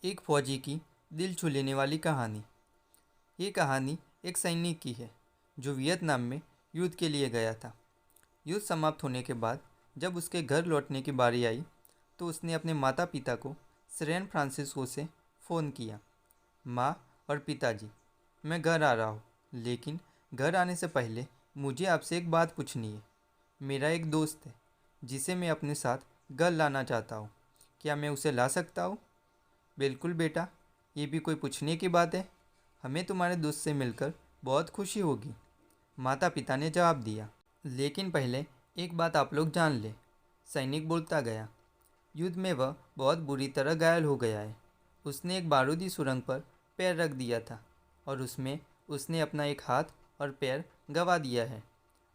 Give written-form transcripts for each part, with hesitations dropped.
एक फौजी की दिल छू लेने वाली कहानी। ये कहानी एक सैनिक की है जो वियतनाम में युद्ध के लिए गया था। युद्ध समाप्त होने के बाद जब उसके घर लौटने की बारी आई तो उसने अपने माता पिता को सैन फ्रांसिस्को से फ़ोन किया। माँ और पिताजी, मैं घर आ रहा हूँ, लेकिन घर आने से पहले मुझे आपसे एक बात पूछनी है। मेरा एक दोस्त है जिसे मैं अपने साथ घर लाना चाहता हूँ। क्या मैं उसे ला सकता हूँ? बिल्कुल बेटा, ये भी कोई पूछने की बात है। हमें तुम्हारे दोस्त से मिलकर बहुत खुशी होगी, माता पिता ने जवाब दिया। लेकिन पहले एक बात आप लोग जान ले, सैनिक बोलता गया। युद्ध में वह बहुत बुरी तरह घायल हो गया है। उसने एक बारूदी सुरंग पर पैर रख दिया था और उसमें उसने अपना एक हाथ और पैर गंवा दिया है।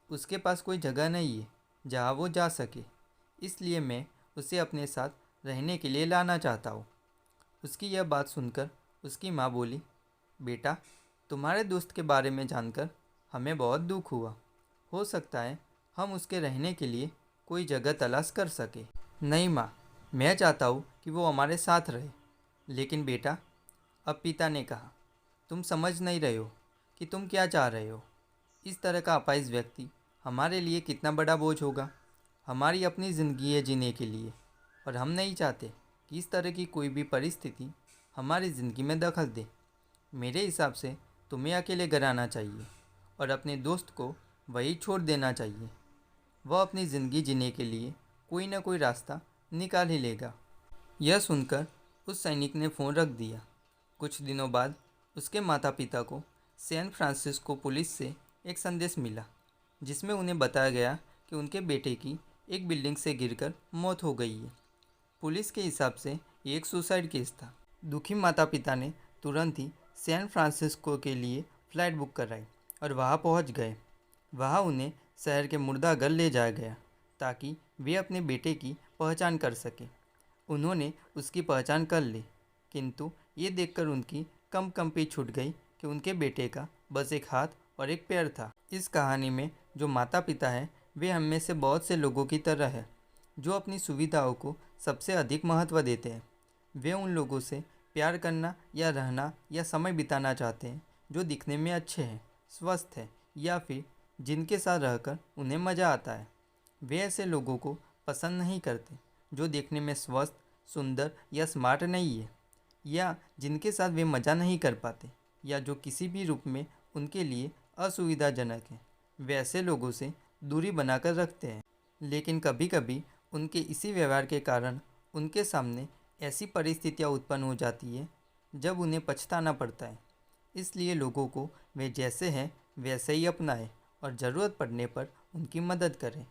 उसके पास कोई जगह नहीं है जहाँ वो जा सके, इसलिए मैं उसे अपने साथ रहने के लिए लाना चाहता हूँ। उसकी यह बात सुनकर उसकी माँ बोली, बेटा, तुम्हारे दोस्त के बारे में जानकर हमें बहुत दुख हुआ। हो सकता है हम उसके रहने के लिए कोई जगह तलाश कर सके। नहीं माँ, मैं चाहता हूँ कि वो हमारे साथ रहे। लेकिन बेटा, अब पिता ने कहा, तुम समझ नहीं रहे हो कि तुम क्या चाह रहे हो। इस तरह का अपाहिज व्यक्ति हमारे लिए कितना बड़ा बोझ होगा। हमारी अपनी ज़िंदगी है जीने के लिए, और हम नहीं चाहते कि इस तरह की कोई भी परिस्थिति हमारी ज़िंदगी में दखल दे। मेरे हिसाब से तुम्हें अकेले घर आना चाहिए और अपने दोस्त को वहीं छोड़ देना चाहिए। वह अपनी ज़िंदगी जीने के लिए कोई ना कोई रास्ता निकाल ही लेगा। यह सुनकर उस सैनिक ने फ़ोन रख दिया। कुछ दिनों बाद उसके माता पिता को सैन फ्रांसिस्को पुलिस से एक संदेश मिला, जिसमें उन्हें बताया गया कि उनके बेटे की एक बिल्डिंग से गिरकर मौत हो गई है। पुलिस के हिसाब से ये एक सुसाइड केस था। दुखी माता पिता ने तुरंत ही सैन फ्रांसिस्को के लिए फ़्लाइट बुक कराई और वहां पहुंच गए। वहां उन्हें शहर के मुर्दा घर ले जाया गया ताकि वे अपने बेटे की पहचान कर सकें। उन्होंने उसकी पहचान कर ली, किंतु ये देखकर उनकी कंपी छूट गई कि उनके बेटे का बस एक हाथ और एक पैर था। इस कहानी में जो माता पिता हैं वे हम में से बहुत से लोगों की तरह है, जो अपनी सुविधाओं को सबसे अधिक महत्व देते हैं। वे उन लोगों से प्यार करना या रहना या समय बिताना चाहते हैं जो दिखने में अच्छे हैं, स्वस्थ हैं, या फिर जिनके साथ रहकर उन्हें मज़ा आता है। वे ऐसे लोगों को पसंद नहीं करते जो देखने में स्वस्थ, सुंदर या स्मार्ट नहीं है, या जिनके साथ वे मज़ा नहीं कर पाते, या जो किसी भी रूप में उनके लिए असुविधाजनक है। वे ऐसे लोगों से दूरी बनाकर रखते हैं। लेकिन कभी कभी उनके इसी व्यवहार के कारण उनके सामने ऐसी परिस्थितियाँ उत्पन्न हो जाती है जब उन्हें पछताना पड़ता है। इसलिए लोगों को वे जैसे हैं वैसे ही अपनाएं और ज़रूरत पड़ने पर उनकी मदद करें।